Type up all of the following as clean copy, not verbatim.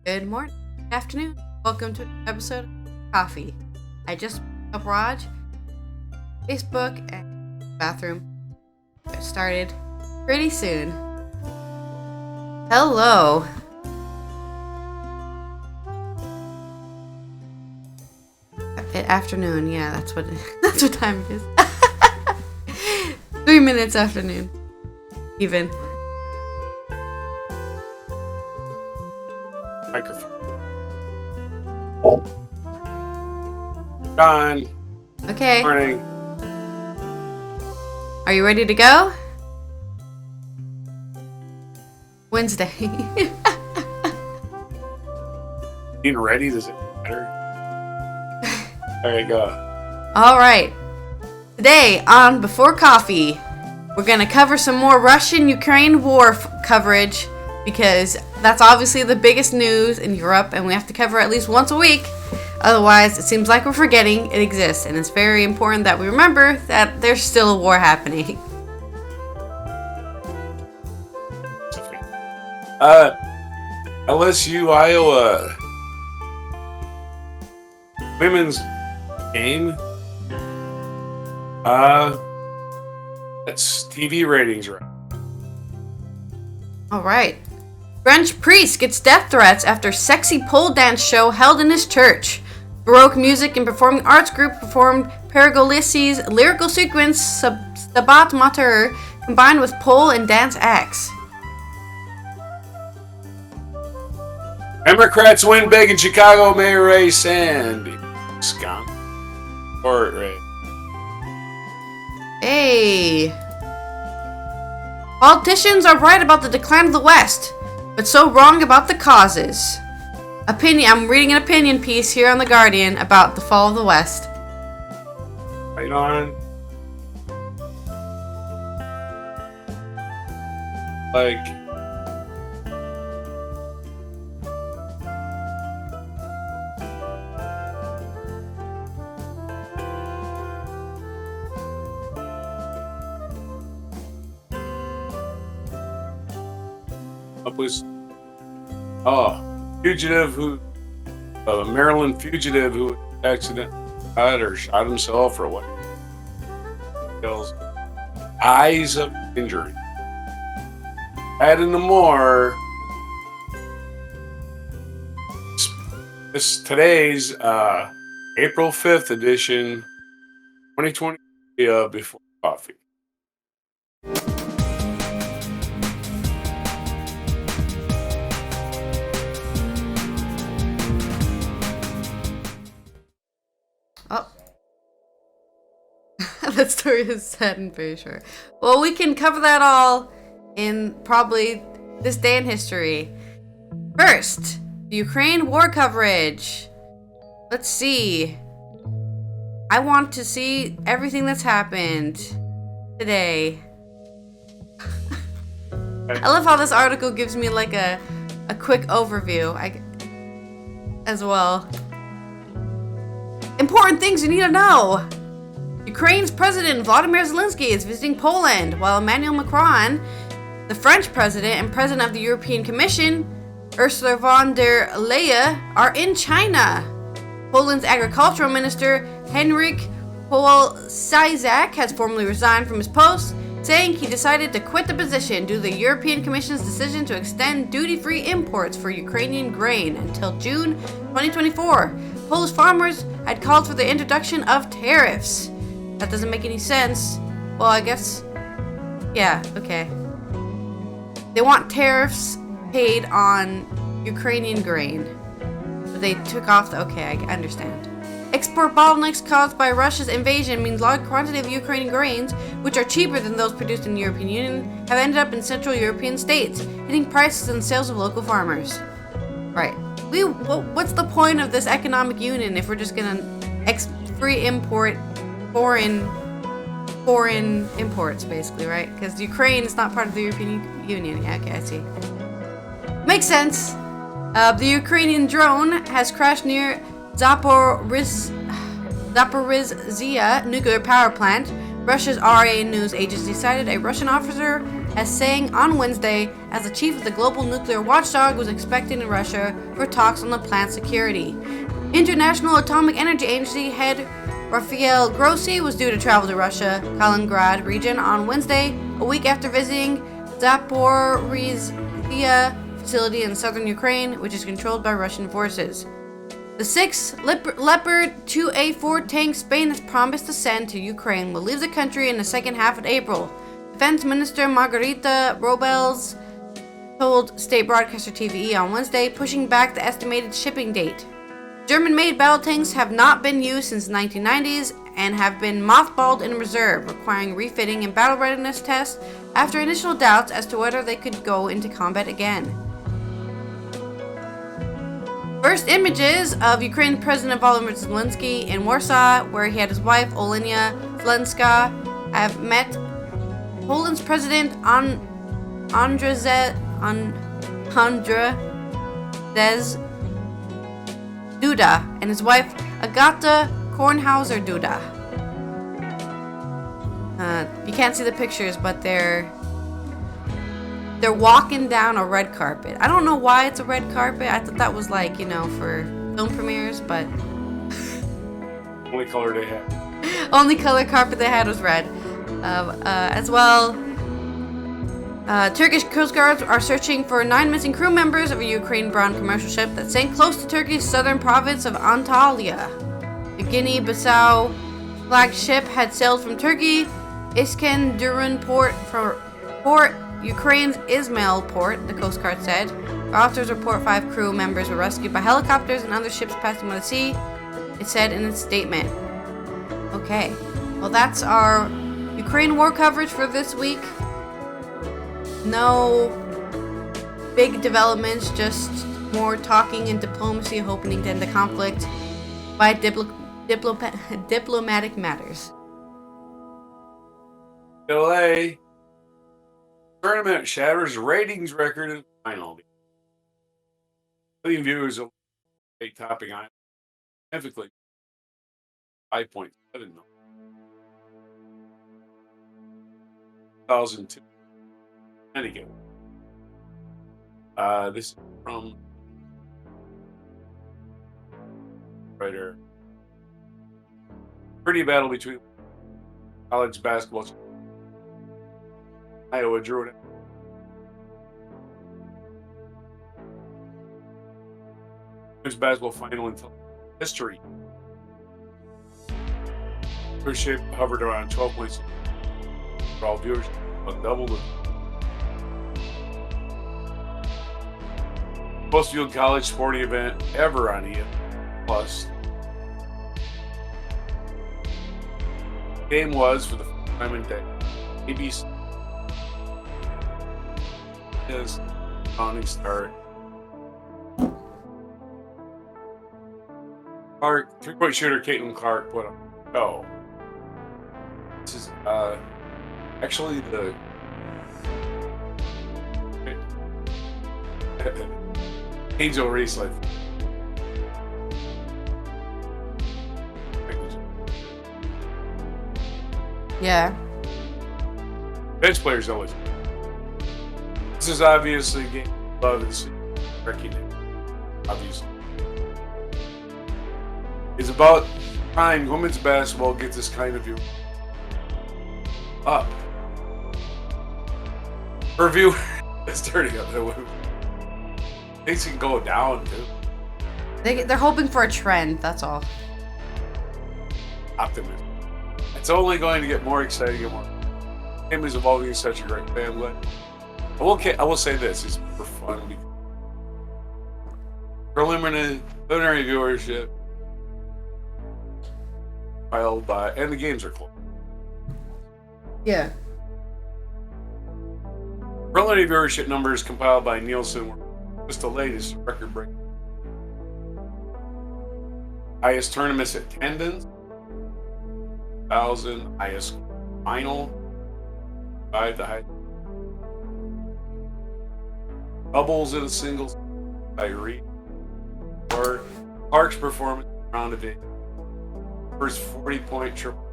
Good morning, good afternoon. Welcome to an episode of Coffee. I just picked up Raj, Facebook, and bathroom. Get started pretty soon. Hello. Afternoon, yeah, that's what time it is. 3 minutes afternoon. Even. Microphone. Done. Okay. Morning. Are you ready to go? Wednesday. Being ready, does it matter? There you go. Alright. Today on Before Coffee, we're going to cover some more Russian-Ukraine war coverage because that's obviously the biggest news in Europe and we have to cover it at least once a week. Otherwise, it seems like we're forgetting it exists, and it's very important that we remember that there's still a war happening. LSU, Iowa. Women's game. That's TV ratings, right? Alright. French priest gets death threats after sexy pole dance show held in his church. Baroque music and performing arts group performed Pergolesi's lyrical sequence Stabat Mater combined with pole and dance acts. Democrats win big in Chicago mayor race and skunk. Or race. Hey. Politicians are right about the decline of the West, but so wrong about the causes. I'm reading an opinion piece here on The Guardian about the fall of the West. Right on. Like, was fugitive who a Maryland fugitive who accidentally died or shot himself or what kills eyes of injury. Adding to more, this today's April 5th edition 2020 Before Coffee. Oh. That story is sad and very short. Well, we can cover that all in probably this day in history. First, the Ukraine war coverage. Let's see. I want to see everything that's happened today. I love how this article gives me like a quick overview as well. Important things you need to know. Ukraine's President Volodymyr Zelensky is visiting Poland, while Emmanuel Macron, the French President and President of the European Commission, Ursula von der Leyen, are in China. Poland's Agricultural Minister Henryk Polczak has formally resigned from his post, saying he decided to quit the position due to the European Commission's decision to extend duty-free imports for Ukrainian grain until June 2024. Polish farmers had called for the introduction of tariffs. That doesn't make any sense. Well, I guess... yeah, okay. They want tariffs paid on Ukrainian grain. But they took off the... okay, I understand. Export bottlenecks caused by Russia's invasion means large quantity of Ukrainian grains, which are cheaper than those produced in the European Union, have ended up in Central European states, hitting prices and sales of local farmers. Right. What's the point of this economic union if we're just gonna free import foreign imports, basically, right? Because Ukraine is not part of the European Union. Yeah, okay, I see. Makes sense. The Ukrainian drone has crashed near Zaporizhzhia nuclear power plant. Russia's RIA news agency cited a Russian officer as saying on Wednesday as the chief of the global nuclear watchdog was expected in Russia for talks on the plant's security. International Atomic Energy Agency head Rafael Grossi was due to travel to Russia, Kaliningrad region on Wednesday, a week after visiting Zaporizhzhia facility in southern Ukraine, which is controlled by Russian forces. The 6 Leopard 2A4 tank Spain has promised to send to Ukraine will leave the country in the second half of April. Defense Minister Margarita Robles told state broadcaster TVE on Wednesday, pushing back the estimated shipping date. German-made battle tanks have not been used since the 1990s and have been mothballed in reserve, requiring refitting and battle readiness tests after initial doubts as to whether they could go into combat again. First images of Ukraine President Volodymyr Zelensky in Warsaw, where he had his wife Olena Zelenska, have met Poland's President Andrzej Duda and his wife Agata Kornhauser Duda. You can't see the pictures, but they're walking down a red carpet. I don't know why it's a red carpet. I thought that was like, for film premieres, but Only color they had. only color carpet they had was red. As well, Turkish Coast Guards are searching for 9 missing crew members of a Ukraine-bound commercial ship that sank close to Turkey's southern province of Antalya. The Guinea-Bissau flagship had sailed from Turkey Iskenderun port, Ukraine's Ismail port, the Coast Guard said. Officers report 5 crew members were rescued by helicopters and other ships passing by the sea, it said in its statement. Okay, well that's our Ukraine war coverage for this week. No big developments, just more talking and diplomacy hoping to end the conflict by diplomatic matters. LA tournament shatters ratings record in final. Million viewers of a topping on significantly 5.7 million. 2002. Anyway, this is from writer. Pretty battle between college basketball. Iowa drew it. Women's basketball final in history. Viewership hovered around 12 points. For all viewers, but doubled it. Most viewed college sporting event ever on ESPN Plus. The game was for the first time in decades. ABC is founding start. Clark, 3-point shooter Caitlin Clark put up. Oh, this is actually the Angel Reese life. Yeah. Bench players always. This is obviously a game of love and recognition. Obviously. It's about time women's basketball gets this kind of view up. Her view is turning up. Things can go down too. They're hoping for a trend, that's all. Optimism. It's only going to get more exciting and more. The game is evolving in such a great family. I will say this: it's for fun. Preliminary viewership filed by, and the games are close. Yeah. Preliminary viewership numbers compiled by Nielsen were just the latest record break. Highest tournaments attendance, 1,000. Highest final, 5. The highest doubles in a singles by Reed. Or Clark's performance round of 8. First 40-point triple.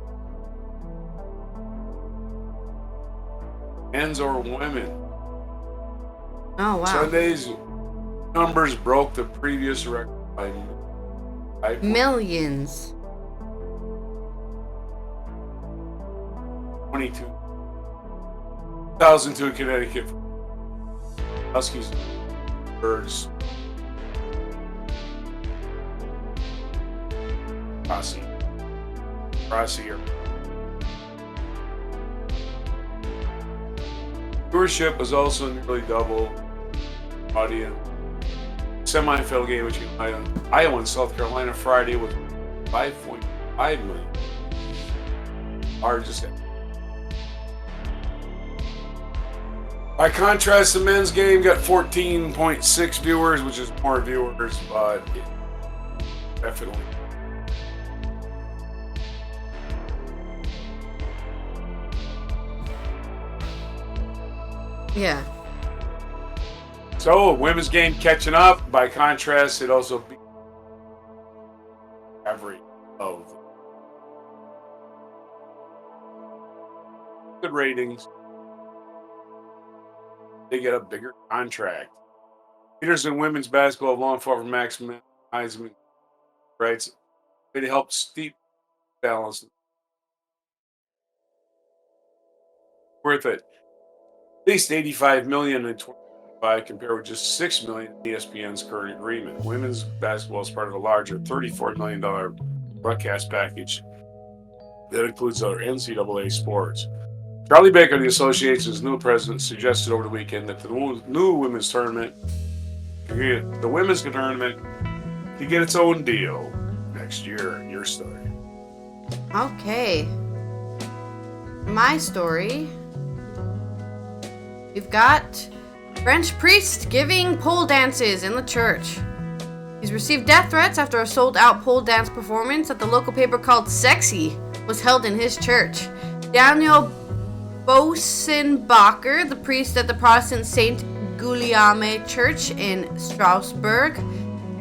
men's or women. Oh, wow. Sunday's numbers broke the previous record by Millions. 22,002 in Connecticut. Huskies, Birds, Rossi, Viewership was also nearly double. Audience. Semi-final game between Iowa and South Carolina Friday with 5.5 million. Largest ever. By contrast, the men's game got 14.6 viewers, which is more viewers, but definitely. Yeah. So, women's game catching up. By contrast, it also beat every of good ratings. They get a bigger contract. Leaders in women's basketball have long fought for maximizing rights. It helps steep balance. Worth it. At least $85 million in 2025 compared with just $6 million in ESPN's current agreement. Women's basketball is part of a larger $34 million broadcast package that includes other NCAA sports. Charlie Baker, the association's new president, suggested over the weekend that the new women's tournament, could get its own deal next year. Your story. Okay. My story. We've got French priest giving pole dances in the church. He's received death threats after a sold-out pole dance performance at the local paper called Sexy was held in his church. Daniel Bosenbacher, the priest at the Protestant Saint Guillaume Church in Strasbourg,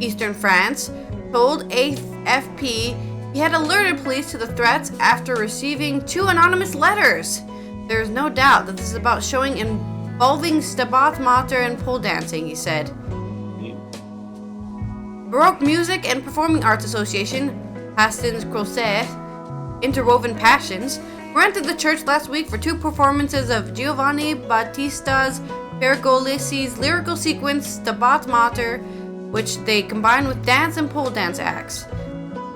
eastern France, told AFP he had alerted police to the threats after receiving 2 anonymous letters. There is no doubt that this is about showing involving Stabat Mater and pole dancing, he said. Baroque Music and Performing Arts Association, Hastings Crozet, Interwoven Passions, rented the church last week for 2 performances of Giovanni Battista's Pergolesi's lyrical sequence Stabat Mater, which they combined with dance and pole dance acts.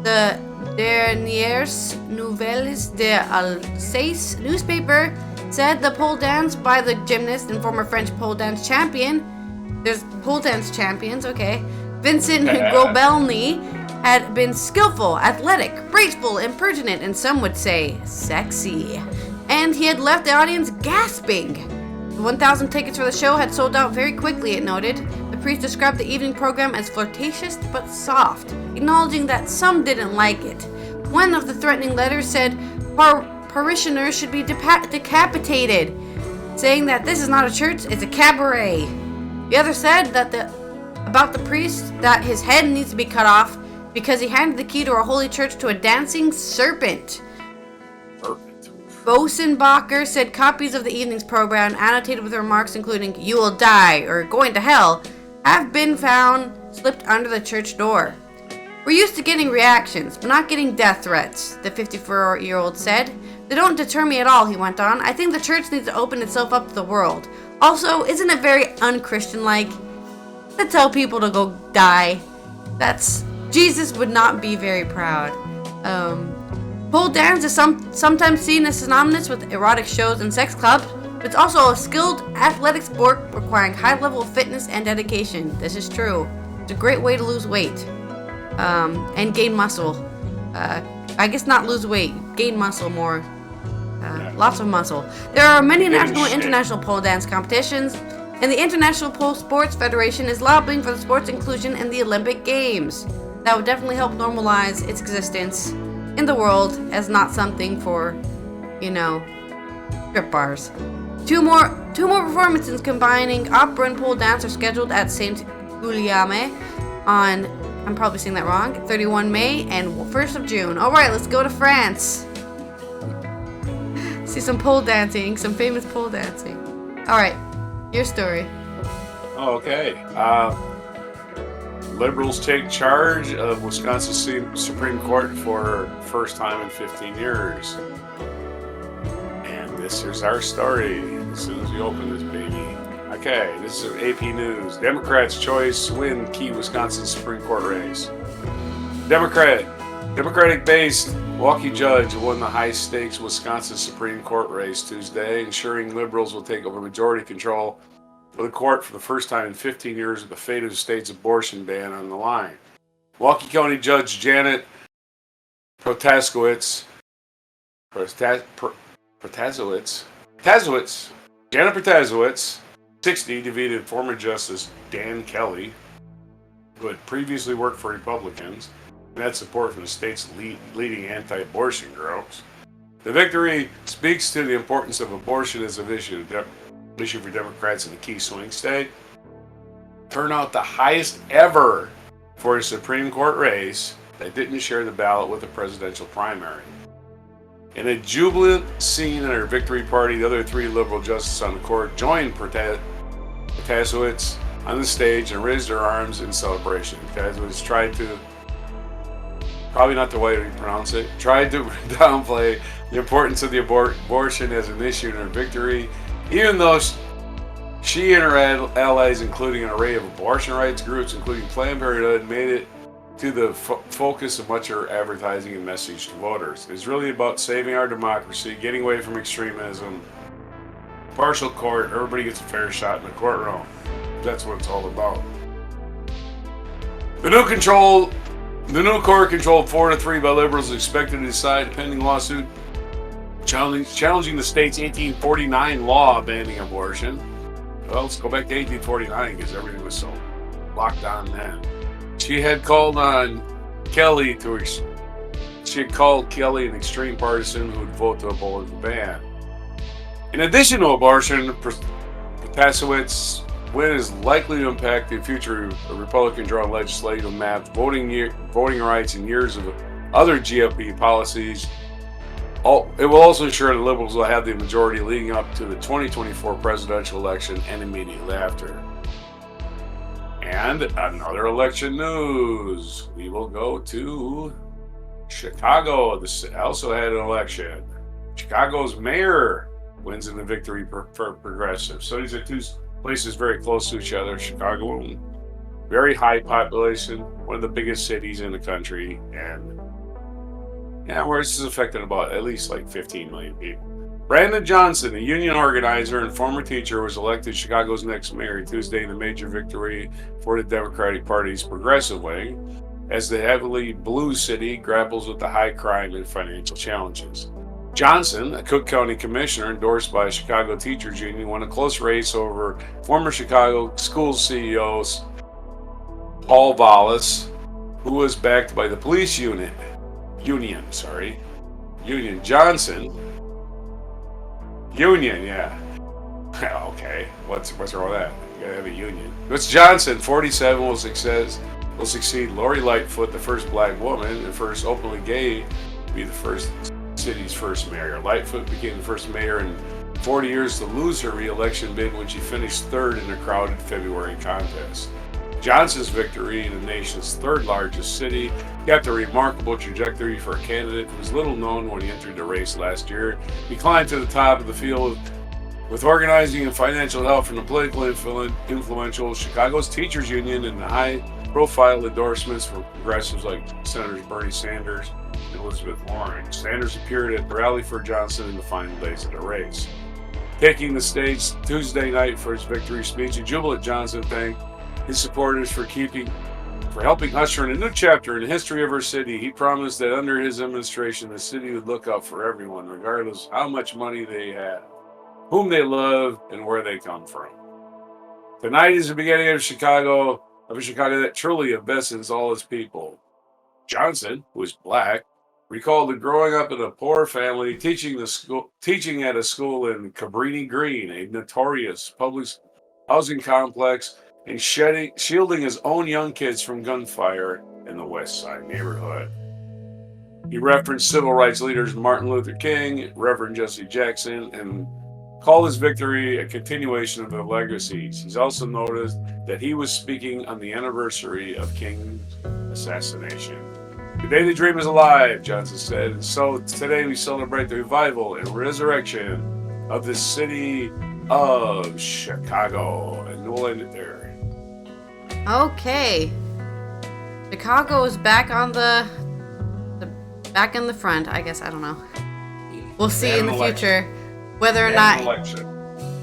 The Dernières Nouvelles d'Alsace newspaper said the pole dance by the gymnast and former French pole dance champion, there's pole dance champions, okay, Vincent Grobelny, had been skillful, athletic, graceful, impertinent, and some would say sexy. And he had left the audience gasping. The 1,000 tickets for the show had sold out very quickly, it noted. The priest described the evening program as flirtatious but soft, acknowledging that some didn't like it. One of the threatening letters said parishioners should be decapitated, saying that this is not a church, it's a cabaret. The other said that about the priest that his head needs to be cut off because he handed the key to a holy church to a dancing serpent. Bosenbacher said copies of the evening's program, annotated with remarks including "you will die" or "going to hell," have been found slipped under the church door. We're used to getting reactions, but not getting death threats, the 54-year-old said. They don't deter me at all, he went on. I think the church needs to open itself up to the world. Also, isn't it very un-Christian-like to tell people to go die? Jesus would not be very proud. Pole dance is sometimes seen as synonymous with erotic shows and sex clubs, but it's also a skilled athletic sport requiring high level of fitness and dedication. This is true. It's a great way to lose weight and gain muscle. I guess not lose weight, gain muscle more. Lots of muscle. There are many national and international pole dance competitions, and the International Pole Sports Federation is lobbying for the sport's inclusion in the Olympic Games. That would definitely help normalize its existence in the world as not something for, strip bars. Two more performances combining opera and pole dance are scheduled at Saint Guillaume on, I'm probably saying that wrong, 31 May and 1st of June. Alright, let's go to France. See some pole dancing, some famous pole dancing. Alright, your story. Oh, okay. Liberals take charge of Wisconsin Supreme Court for first time in 15 years. And this is our story as soon as we open this baby. Okay, this is AP News. Democrats' choice win key Wisconsin Supreme Court race. Democratic-based Milwaukee judge won the high-stakes Wisconsin Supreme Court race Tuesday, ensuring liberals will take over majority control of the court for the first time in 15 years with the fate of the state's abortion ban on the line. Milwaukee County Judge Janet Protasewicz, 60, defeated former Justice Dan Kelly, who had previously worked for Republicans and had support from the state's leading anti-abortion groups. The victory speaks to the importance of abortion as an issue for Democrats in the key swing state. Turnout the highest ever for a Supreme Court race that didn't share the ballot with the presidential primary. In a jubilant scene at her victory party, the other three liberal justices on the court joined Protasewicz on the stage and raised their arms in celebration. Protasewicz tried to, probably not the way to pronounce it, tried to downplay the importance of the abortion as an issue in her victory, even though she and her allies, including an array of abortion rights groups, including Planned Parenthood, made it to the focus of much of her advertising and message to voters. It's really about saving our democracy, getting away from extremism, partial court, everybody gets a fair shot in the courtroom. That's what it's all about. The new court, controlled 4-3 by liberals, is expected to decide a pending lawsuit challenging the state's 1849 law banning abortion. Well, let's go back to 1849 because everything was so locked down then. She had called Kelly an extreme partisan who would vote to abolish the ban. In addition to abortion, Protasewicz's win is likely to impact the future Republican-drawn legislative map, voting rights, and years of other GOP policies. It will also ensure the Liberals will have the majority leading up to the 2024 presidential election and immediately after. And another election news. We will go to Chicago. This also had an election. Chicago's mayor wins in the victory for progressive. So these are two places very close to each other. Chicago, very high population, one of the biggest cities in the country, and where this is affecting about at least like 15 million people. Brandon Johnson, a union organizer and former teacher, was elected Chicago's next mayor Tuesday in a major victory for the Democratic Party's progressive wing, as the heavily blue city grapples with the high crime and financial challenges. Johnson, a Cook County commissioner endorsed by Chicago Teachers Union, won a close race over former Chicago Schools CEO Paul Vallis, who was backed by the police union. Johnson. Union, yeah. Okay, what's wrong with that? You gotta have a union. It's Johnson, 47, will succeed Lori Lightfoot, the first black woman and first openly gay to be the city's first mayor. Lightfoot became the first mayor in 40 years to lose her re-election bid when she finished third in a crowded February contest. Johnson's victory in the nation's third largest city kept a remarkable trajectory for a candidate who was little known when he entered the race last year. He climbed to the top of the field with organizing and financial help from the politically influential Chicago's Teachers Union and the high-profile endorsements from progressives like Senators Bernie Sanders and Elizabeth Warren. Sanders appeared at the rally for Johnson in the final days of the race. Taking the stage Tuesday night for his victory speech, a jubilant Johnson thanked his supporters for helping usher in a new chapter in the history of our city. He promised that under his administration, the city would look out for everyone, regardless of how much money they had, whom they love, and where they come from. Tonight is the beginning of a Chicago that truly invests in all its people. Johnson, who is black, recalled that growing up in a poor family, teaching at a school in Cabrini Green, a notorious public housing complex, and shielding his own young kids from gunfire in the West Side neighborhood. He referenced civil rights leaders Martin Luther King, Reverend Jesse Jackson, and called his victory a continuation of their legacies. He's also noticed that he was speaking on the anniversary of King's assassination. Today the dream is alive, Johnson said, and so today we celebrate the revival and resurrection of the city of Chicago. And we'll end it there. Okay. Chicago is back on back in the front, I guess. I don't know. We'll see in the future whether or not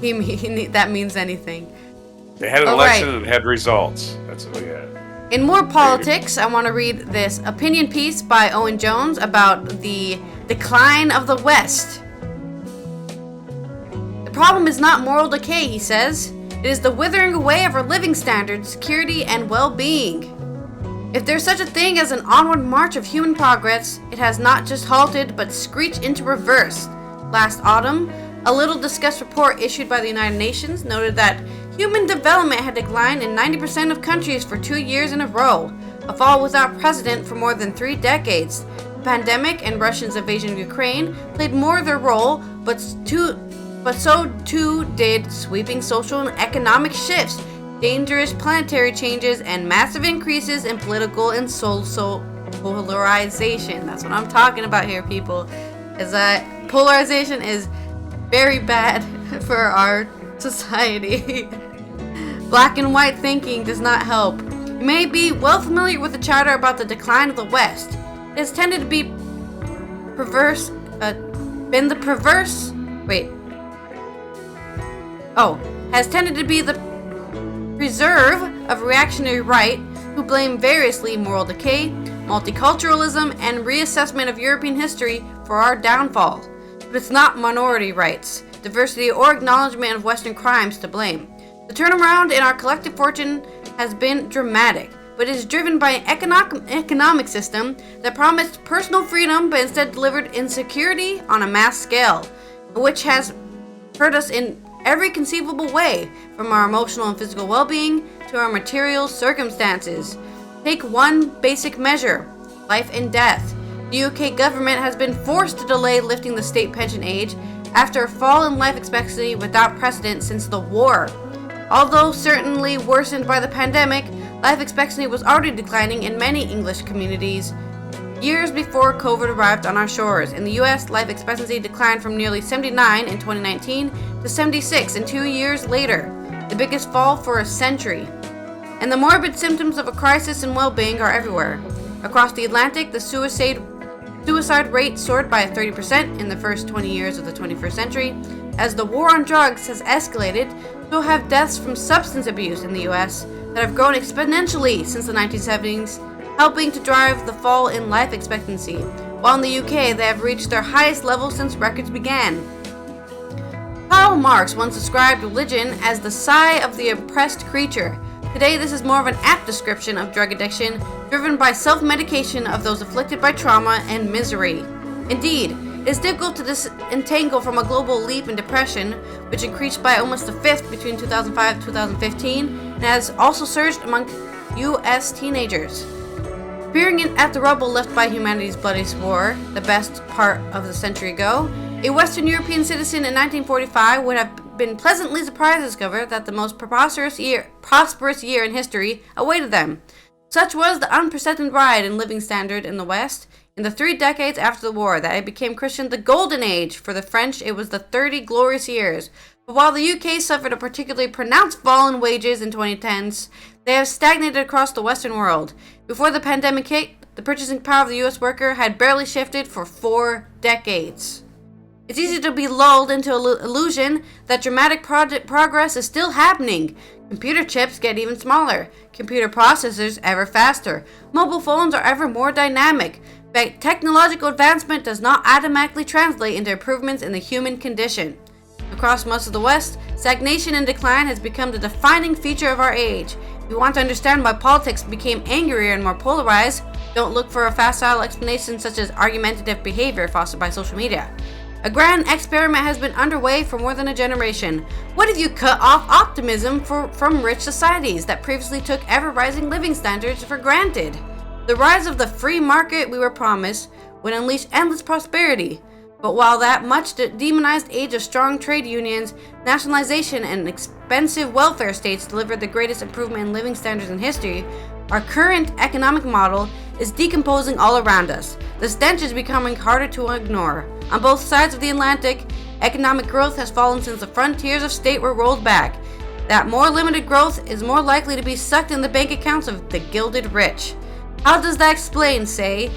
that means anything. They had an election and had results. That's what we had. In more politics, I want to read this opinion piece by Owen Jones about the decline of the West. The problem is not moral decay, he says. It is the withering away of our living standards, security, and well-being. If there's such a thing as an onward march of human progress, it has not just halted, but screeched into reverse. Last autumn, a little discussed report issued by the United Nations noted that human development had declined in 90% of countries for 2 years in a row, a fall without precedent for more than 3 decades. The pandemic and Russia's invasion of Ukraine played more of their role, but so too did sweeping social and economic shifts, dangerous planetary changes, and massive increases in political and social polarization. That's what I'm talking about here, people. Is that polarization is very bad for our society. Black and white thinking does not help. You may be well familiar with the chatter about the decline of the West. It has tended to be has tended to be the preserve of reactionary right who blame variously moral decay, multiculturalism, and reassessment of European history for our downfall. But it's not minority rights, diversity, or acknowledgement of Western crimes to blame. The turnaround in our collective fortune has been dramatic, but it is driven by an economic system that promised personal freedom but instead delivered insecurity on a mass scale, which has hurt us in every conceivable way, from our emotional and physical well-being to our material circumstances. Take one basic measure: life and death. The UK government has been forced to delay lifting the state pension age after a fall in life expectancy without precedent since the war. Although certainly worsened by the pandemic, life expectancy was already declining in many English communities years before COVID arrived on our shores. In the US, life expectancy declined from nearly 79 in 2019 to 76 in 2 years later, the biggest fall for a century. And the morbid symptoms of a crisis in well-being are everywhere. Across the Atlantic, the suicide rate soared by 30% in the first 20 years of the 21st century. As the war on drugs has escalated, so have deaths from substance abuse in the US that have grown exponentially since the 1970s, helping to drive the fall in life expectancy, while in the UK they have reached their highest level since records began. Karl Marx once described religion as the sigh of the oppressed creature. Today this is more of an apt description of drug addiction, driven by self-medication of those afflicted by trauma and misery. Indeed, it is difficult to disentangle from a global leap in depression, which increased by almost a fifth between 2005 and 2015, and has also surged among US teenagers. Peering at the rubble left by humanity's bloody war, the best part of the century ago, a Western European citizen in 1945 would have been pleasantly surprised to discover that the most prosperous year in history awaited them. Such was the unprecedented ride in living standard in the West. In the 3 decades after the war that it became Christian the Golden Age. For the French, it was the 30 glorious years. But while the UK suffered a particularly pronounced fall in wages in 2010s, they have stagnated across the Western world. Before the pandemic hit, the purchasing power of the US worker had barely shifted for 4 decades. It's easy to be lulled into illusion that dramatic progress is still happening. Computer chips get even smaller, computer processors ever faster, mobile phones are ever more dynamic. But technological advancement does not automatically translate into improvements in the human condition. Across most of the West, stagnation and decline has become the defining feature of our age. If you want to understand why politics became angrier and more polarized, don't look for a facile explanation such as argumentative behavior fostered by social media. A grand experiment has been underway for more than a generation. What if you cut off optimism from rich societies that previously took ever-rising living standards for granted? The rise of the free market we were promised would unleash endless prosperity. But while that much demonized age of strong trade unions, nationalization, and expensive welfare states delivered the greatest improvement in living standards in history, our current economic model is decomposing all around us. The stench is becoming harder to ignore. On both sides of the Atlantic, economic growth has fallen since the frontiers of state were rolled back. That more limited growth is more likely to be sucked in the bank accounts of the gilded rich. How does that explain, say,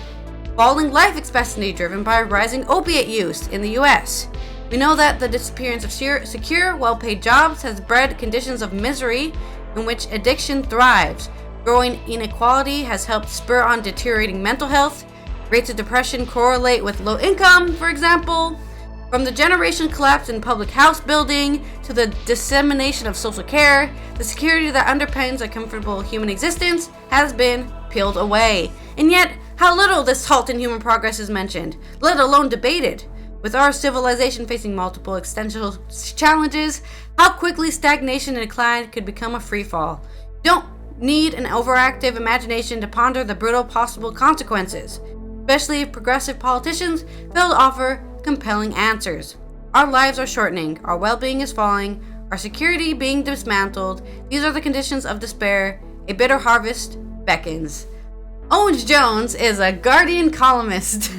falling life expectancy driven by rising opiate use in the US? We know that the disappearance of secure, well-paid jobs has bred conditions of misery in which addiction thrives. Growing inequality has helped spur on deteriorating mental health. Rates of depression correlate with low income, for example. From the generational collapse in public house building to the dissemination of social care, the security that underpins a comfortable human existence has been peeled away. And yet, how little this halt in human progress is mentioned, let alone debated. With our civilization facing multiple existential challenges, how quickly stagnation and decline could become a free fall. Don't need an overactive imagination to ponder the brutal possible consequences, especially if progressive politicians fail to offer compelling answers. Our lives are shortening, our well-being is falling, our security being dismantled. These are the conditions of despair. A bitter harvest beckons. Owens Jones is a Guardian columnist.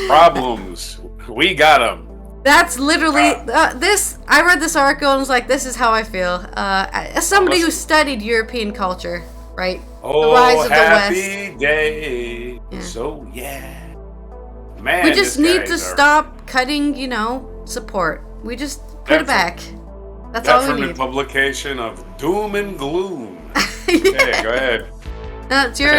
Problems. We got them. That's literally this. I read this article and was like, "This is how I feel." As somebody who studied European culture, right? Oh, the rise of happy the West. day. Yeah. So yeah, man. We just need to stop cutting, support. We just put it back. That's all we from need. the publication of Doom and Gloom. Okay, go ahead. It's your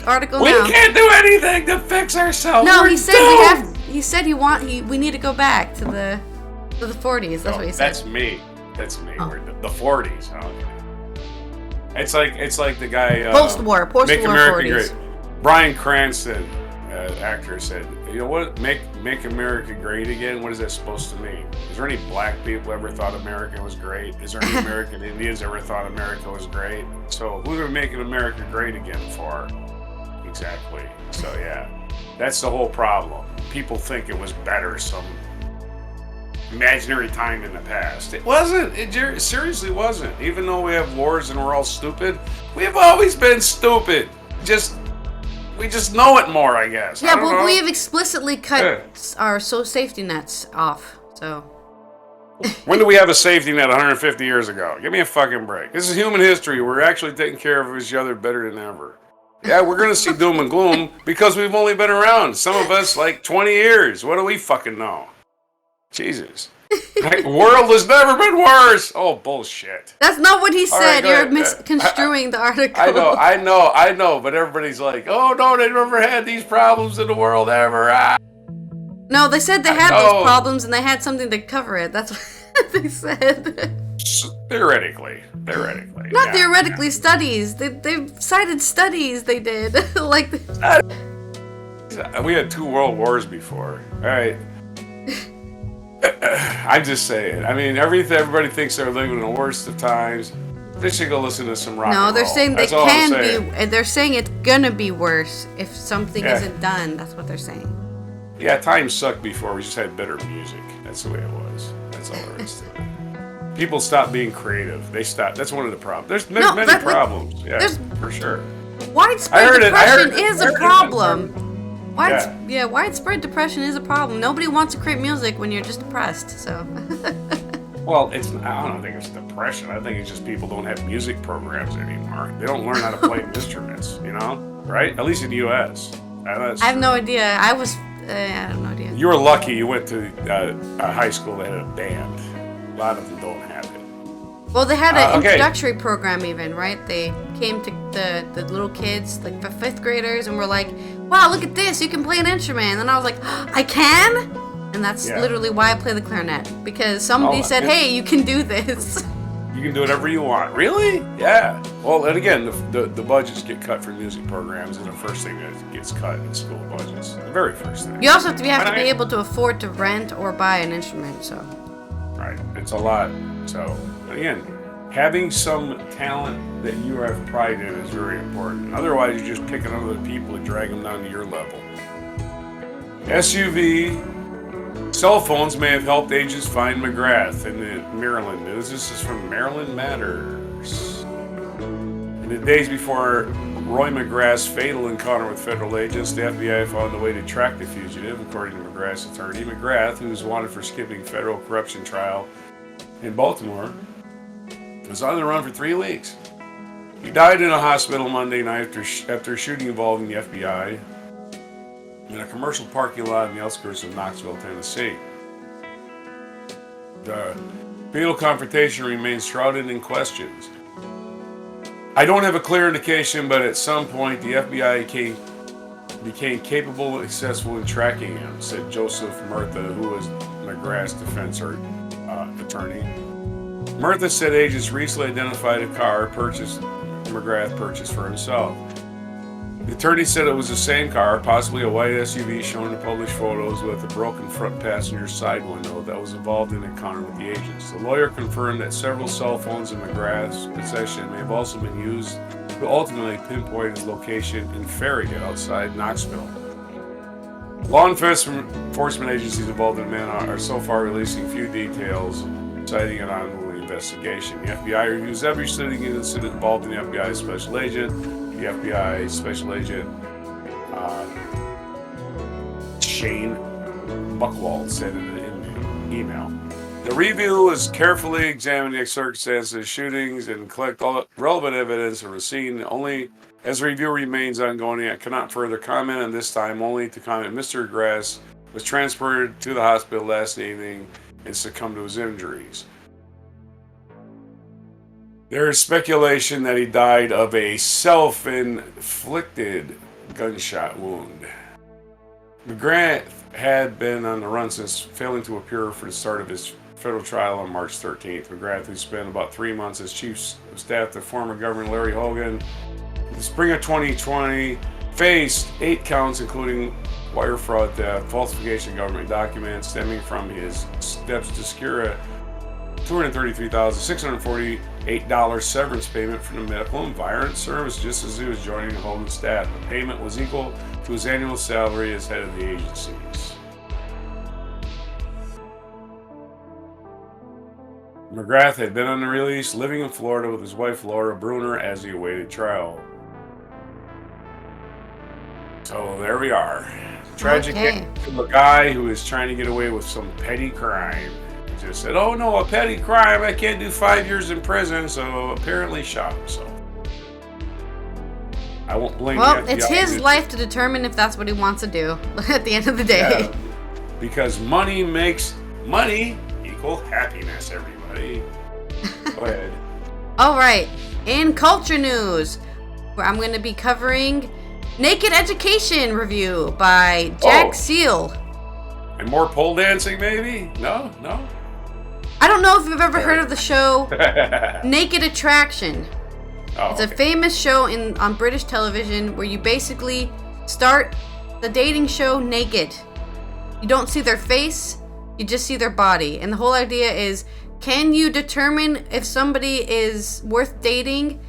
article We now. can't do anything to fix ourselves. No, We're he said doomed. He said we need to go back to the 40s. That's what he said. That's me. That's me. Oh. We're the 40s. Huh? It's like the guy Post-war Make America 40s. Great. Brian Cranston, actor, said, "You know what? Make America great again. What is that supposed to mean? Is there any black people ever thought America was great? Is there any American Indians ever thought America was great? So who are we making America great again for? Exactly. So yeah, that's the whole problem. People think it was better some imaginary time in the past. It wasn't. It seriously wasn't. Even though we have wars and we're all stupid, we've always been stupid. We just know it more, I guess. Yeah, but we have explicitly cut our safety nets off. So when do we have a safety net 150 years ago? Give me a fucking break. This is human history. We're actually taking care of each other better than ever. Yeah, we're going to see doom and gloom because we've only been around. Some of us, like 20 years. What do we fucking know? Jesus. The world has never been worse. Oh, bullshit. that's not what he said. Right, You're ahead. misconstruing the article. I know. But everybody's like, oh, no, they've never had these problems in the world ever. Ah. No, they said they had those problems and they had something to cover it. That's what they said. Theoretically. Not theoretically, studies. They've cited studies they did. Like, we had 2 world wars before. All right. I'm just saying. I mean, everybody thinks they're living in the worst of times. They should go listen to some rock and roll. no, they're saying That's they all I'm can saying. be. They're saying it's gonna be worse if something isn't done. That's what they're saying. Yeah, times sucked before. We just had better music. That's the way it was. That's all there is to it. People stopped being creative. They stopped. That's one of the problems. There's many problems. Yeah, for sure. Widespread depression is a problem. Widespread depression is a problem. Nobody wants to create music when you're just depressed. So. Well, I don't think it's depression. I think it's just people don't have music programs anymore. They don't learn how to play instruments. Right? At least in the U.S. I have no idea. I have no idea. You were lucky. You went to a high school that had a band. A lot of them don't have it. Well, they had an introductory program even, right? They came to the little kids, like the 5th graders, and were like, wow, look at this, you can play an instrument. And I was like, I can? And that's literally why I play the clarinet. Because somebody said, hey, you can do this. You can do whatever you want. Really? Yeah. Well, and again, the budgets get cut for music programs, and the first thing that gets cut in school budgets. The very first thing. You also have to be able to afford to rent or buy an instrument, so. Right. It's a lot. So, again, having some talent that you have pride in is very important. Otherwise, you're just picking on other people and drag them down to your level. SUV cell phones may have helped agents find McGrath in the Maryland news. This is from Maryland Matters. In the days before Roy McGrath's fatal encounter with federal agents, the FBI found a way to track the fugitive, according to McGrath's attorney. McGrath, who was wanted for skipping federal corruption trial in Baltimore, was on the run for 3 weeks. He died in a hospital Monday night after a shooting involving the FBI in a commercial parking lot in the outskirts of Knoxville, Tennessee. The fatal confrontation remains shrouded in questions. I don't have a clear indication, but at some point the FBI became capable and successful in tracking him, said Joseph Murtha, who was McGrath's defense attorney. Murtha said agents recently identified a car McGrath purchased for himself. The attorney said it was the same car, possibly a white SUV shown in the published photos with a broken front passenger side window, that was involved in an encounter with the agents. The lawyer confirmed that several cell phones in McGrath's possession may have also been used to ultimately pinpoint his location in Farragut outside Knoxville. Law enforcement agencies involved in the matter are so far releasing few details, citing an ongoing investigation. The FBI reviews every sitting incident involved in the FBI special agent. The FBI special agent Shane Buchwald said in an email. The review is carefully examining the circumstances of shootings and collect all relevant evidence of the scene. Only as the review remains ongoing, I cannot further comment on this time, only to comment Mr. Grass was transported to the hospital last evening and succumbed to his injuries. There is speculation that he died of a self-inflicted gunshot wound. McGrath had been on the run since failing to appear for the start of his federal trial on March 13th. McGrath, who spent about 3 months as chief of staff to former Governor Larry Hogan, in the spring of 2020, faced 8 counts, including wire fraud theft, falsification of government documents, stemming from his steps to secure a $233,648 severance payment from the medical environment service just as he was joining the Hogan staff. The payment was equal to his annual salary as head of the agencies. McGrath had been on the release, living in Florida with his wife Laura Bruner as he awaited trial. So there we are. Tragic end of a guy who is trying to get away with some petty crime. Just said, oh no, a petty crime, I can't do 5 years in prison, so apparently shot himself. I won't blame you. Well, it's his life to determine if that's what he wants to do at the end of the day. Yeah, because money makes money equal happiness, everybody. Go ahead. All right, in culture news, where I'm going to be covering Naked Education review by Jack Seal. And more pole dancing, maybe? No? I don't know if you've ever heard of the show Naked Attraction. It's a famous show on British television where you basically start the dating show naked. You don't see their face, you just see their body. And the whole idea is, can you determine if somebody is worth dating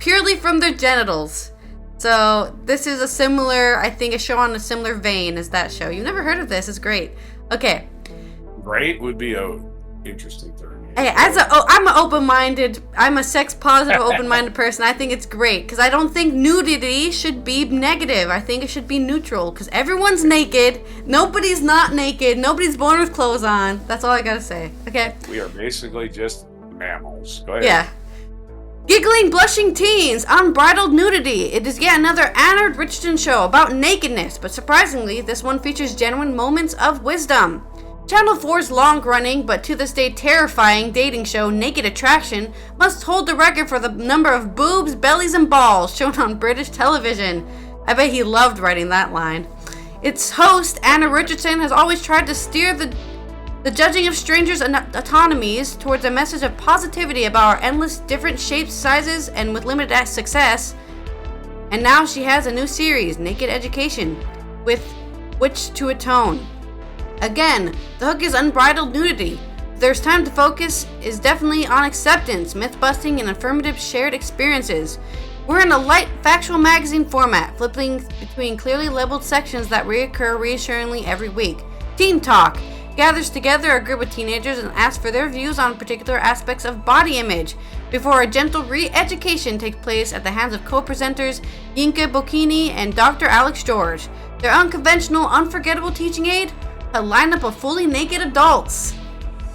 purely from their genitals? So this is a show on a similar vein as that show. You've never heard of this, it's great. Okay. Great would be a interesting term. Hey, I'm a sex positive, open-minded person. I think it's great because I don't think nudity should be negative. I think it should be neutral because everyone's naked. Nobody's not naked. Nobody's born with clothes on. That's all I gotta say. Okay. We are basically just mammals. Go ahead. Yeah. Giggling, blushing teens, unbridled nudity. It is yet another Anna Richardson show about nakedness, but surprisingly, this one features genuine moments of wisdom. Channel 4's long-running, but to this day terrifying dating show Naked Attraction must hold the record for the number of boobs, bellies, and balls shown on British television. I bet he loved writing that line. Its host, Anna Richardson, has always tried to steer the judging of strangers' autonomies towards a message of positivity about our endless different shapes, sizes, and with limited success. And now she has a new series, Naked Education, with which to atone. Again, the hook is unbridled nudity. There's time to focus is definitely on acceptance, myth-busting, and affirmative shared experiences. We're in a light, factual magazine format, flipping between clearly labeled sections that reoccur reassuringly every week. Teen Talk gathers together a group of teenagers and asks for their views on particular aspects of body image before a gentle re-education takes place at the hands of co-presenters Yinka Bocchini and Dr. Alex George. Their unconventional, unforgettable teaching aid? A lineup of fully naked adults.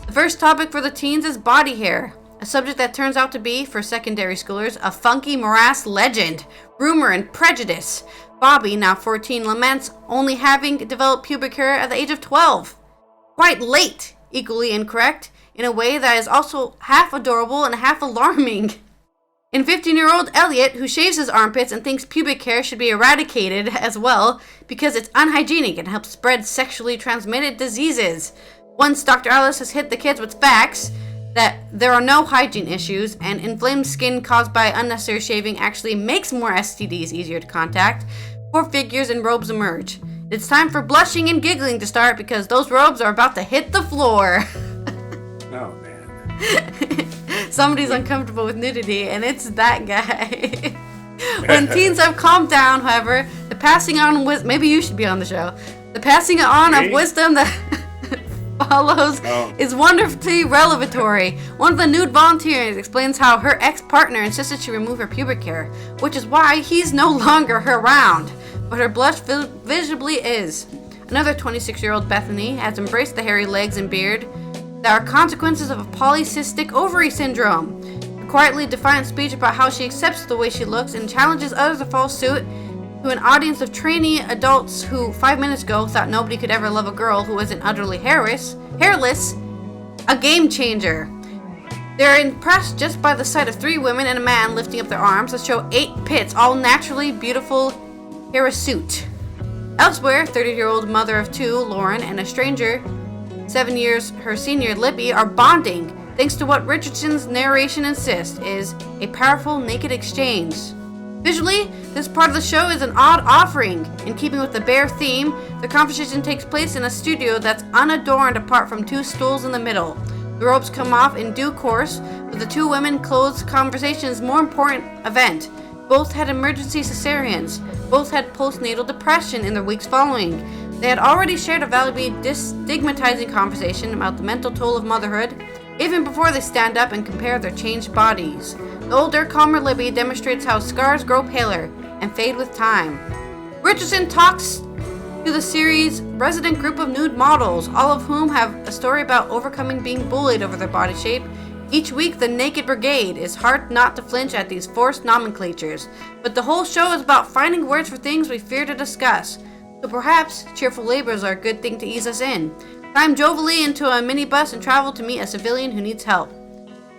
The first topic for the teens is body hair, a subject that turns out to be, for secondary schoolers, a funky morass legend, rumor, and prejudice. Bobby, now 14, laments only having developed pubic hair at the age of 12. Quite late, equally incorrect, in a way that is also half adorable and half alarming. And 15-year-old Elliot, who shaves his armpits and thinks pubic hair should be eradicated as well because it's unhygienic and helps spread sexually transmitted diseases. Once Dr. Alice has hit the kids with facts that there are no hygiene issues and inflamed skin caused by unnecessary shaving actually makes more STDs easier to contact, four figures in robes emerge. It's time for blushing and giggling to start because those robes are about to hit the floor. Oh, man. Somebody's uncomfortable with nudity, and it's that guy. When teens have calmed down, however, the passing on of maybe you should be on the show. The passing on of wisdom that follows is wonderfully revelatory. One of the nude volunteers explains how her ex-partner insisted she remove her pubic hair, which is why he's no longer around, but her blush visibly is. Another 26-year-old Bethany has embraced the hairy legs and beard that are consequences of a polycystic ovary syndrome. A quietly defiant speech about how she accepts the way she looks and challenges others to follow suit to an audience of trainee adults who 5 minutes ago thought nobody could ever love a girl who isn't utterly hairless, a game changer. They're impressed just by the sight of 3 women and a man lifting up their arms that show 8 pits, all naturally beautiful hirsute. Elsewhere, 30-year-old mother of 2, Lauren, and a stranger, 7 years her senior, Libby, are bonding thanks to what Richardson's narration insists is a powerful naked exchange. Visually, this part of the show is an odd offering. In keeping with the bear theme, the conversation takes place in a studio that's unadorned apart from 2 stools in the middle. The robes come off in due course, but the 2 women close conversation's more important event. Both had emergency cesareans. Both had postnatal depression in the weeks following. They had already shared a valuably destigmatizing conversation about the mental toll of motherhood, even before they stand up and compare their changed bodies. The older, calmer Libby demonstrates how scars grow paler and fade with time. Richardson talks to the series' resident group of nude models, all of whom have a story about overcoming being bullied over their body shape. Each week, the Naked Brigade is hard not to flinch at these forced nomenclatures, but the whole show is about finding words for things we fear to discuss. So perhaps cheerful labors are a good thing to ease us in. Climb jovially into a minibus and travel to meet a civilian who needs help.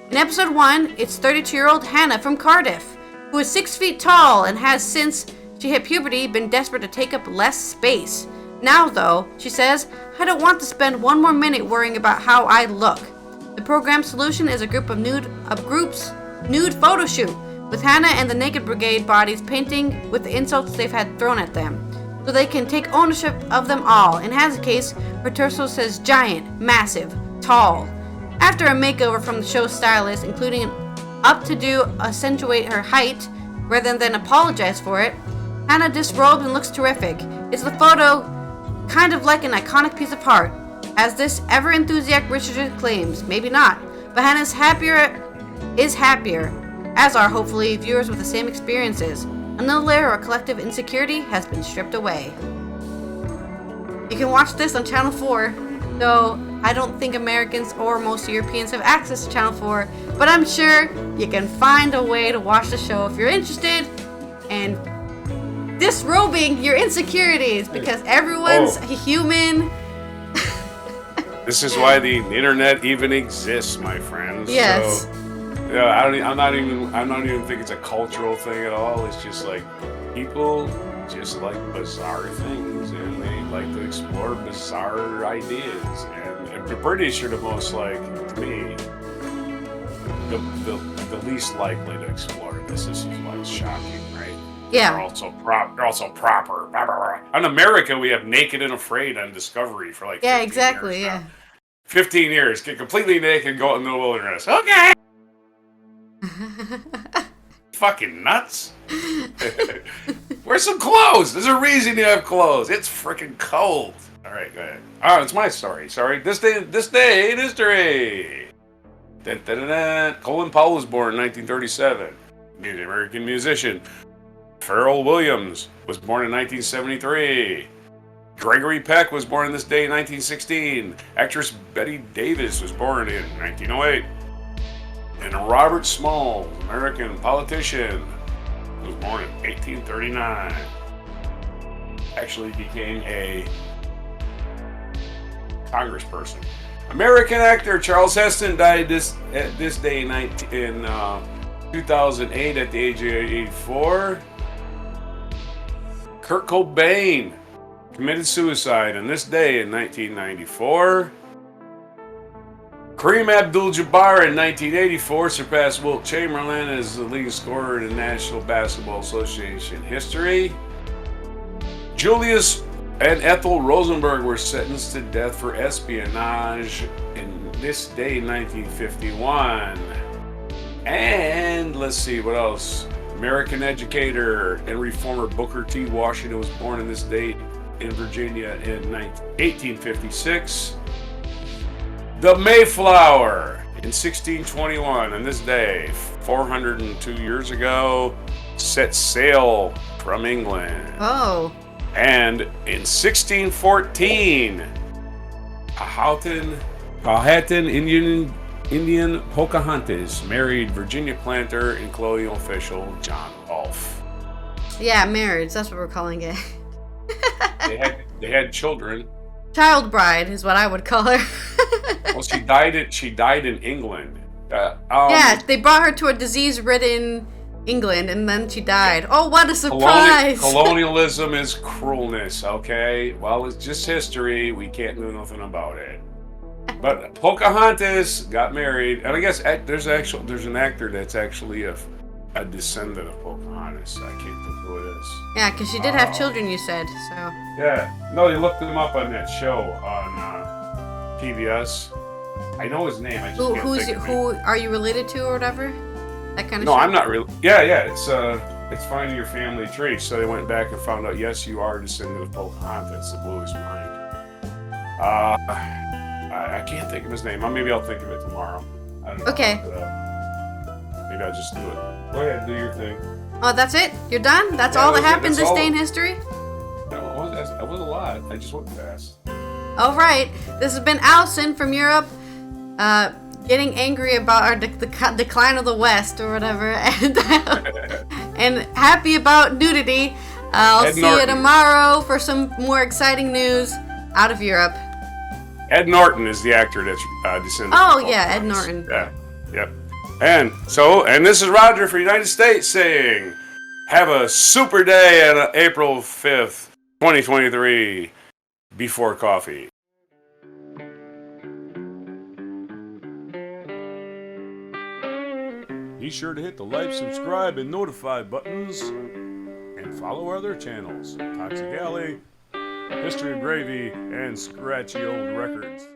In episode 1, it's 32-year-old Hannah from Cardiff, who is 6 feet tall and has, since she hit puberty, been desperate to take up less space. Now, though, she says, I don't want to spend one more minute worrying about how I look. The program's solution is a group's nude photo shoot, with Hannah and the Naked Brigade bodies painting with the insults they've had thrown at them, so they can take ownership of them all. In Hannah's case, her torso says giant, massive, tall. After a makeover from the show's stylist, including an up-to-do accentuate her height rather than apologize for it, Hannah disrobes and looks terrific. Is the photo kind of like an iconic piece of art? As this ever-enthusiastic Richardson claims, maybe not, but Hannah's is happier, as are hopefully viewers with the same experiences. Another layer of collective insecurity has been stripped away. You can watch this on Channel 4, though I don't think Americans or most Europeans have access to Channel 4, but I'm sure you can find a way to watch the show if you're interested and disrobing your insecurities, because everyone's human. This is why the internet even exists, my friends. Yes. So, yeah, I'm not even think it's a cultural thing at all. It's just like people just like bizarre things, and they like to explore bizarre ideas. And the British are the most, like, to me, the least likely to explore this. This is what's shocking, right? Yeah. They're also proper. In America, we have Naked and Afraid on Discovery for like 15 exactly. years now. Yeah. 15 years, get completely naked and go out in the wilderness. Okay. Fucking nuts. Wear some clothes. There's a reason you have clothes. It's freaking cold. All right, go ahead. Oh, it's my story. Sorry. This day in history. Dun, dun, dun, dun. Colin Powell was born in 1937. He's an American musician. Pharrell Williams was born in 1973. Gregory Peck was born on this day in 1916. Actress Betty Davis was born in 1908. And Robert Small, American politician, was born in 1839. Actually became a congressperson. American actor Charles Heston died this day in 2008 at the age of 84. Kurt Cobain committed suicide on this day in 1994. Kareem Abdul-Jabbar in 1984 surpassed Wilt Chamberlain as the leading scorer in National Basketball Association history. Julius and Ethel Rosenberg were sentenced to death for espionage in this day in 1951. And let's see, what else? American educator and reformer Booker T. Washington was born on this date in Virginia in 1856. The Mayflower in 1621, on this day, 402 years ago, set sail from England. Oh. And in 1614, Powhatan Indian Pocahontas married Virginia planter and colonial official John Rolfe. Yeah, marriage. That's what we're calling it. They had children. Child bride is what I would call her. Well, she died in England. Yeah, they brought her to a disease-ridden England, and then she died. Oh, what a surprise! Colonialism is cruelness. Okay, well, it's just history. We can't do nothing about it. But Pocahontas got married, and I guess there's an actor that's actually a descendant of Pocahontas. I can't think who it is. Yeah, because she did have children, you said, so. Yeah. No, you looked him up on that show on PBS. I know his name. I just can't think of who are you related to or whatever? That kind of No, show? I'm not really. Yeah. It's finding your family tree. So they went back and found out, yes, you are a descendant of Pocahontas. It blew his mind. I can't think of his name. Maybe I'll think of it tomorrow. I don't know. Okay. Maybe I'll just do it. Go ahead, do your thing. Oh, that's it? You're done? That's all that happened this day in history? No, that was a lot. I just went fast. All right. This has been Allison from Europe, getting angry about our decline of the West or whatever, and happy about nudity. I'll see you tomorrow for some more exciting news out of Europe. Ed Norton is the actor that's descended. Oh, yeah, Ed Norton. Yeah, yep. And this is Roger for United States saying, have a super day on April 5th, 2023, before coffee. Be sure to hit the like, subscribe, and notify buttons, and follow our other channels, Toxic Alley, History of Gravy, and Scratchy Old Records.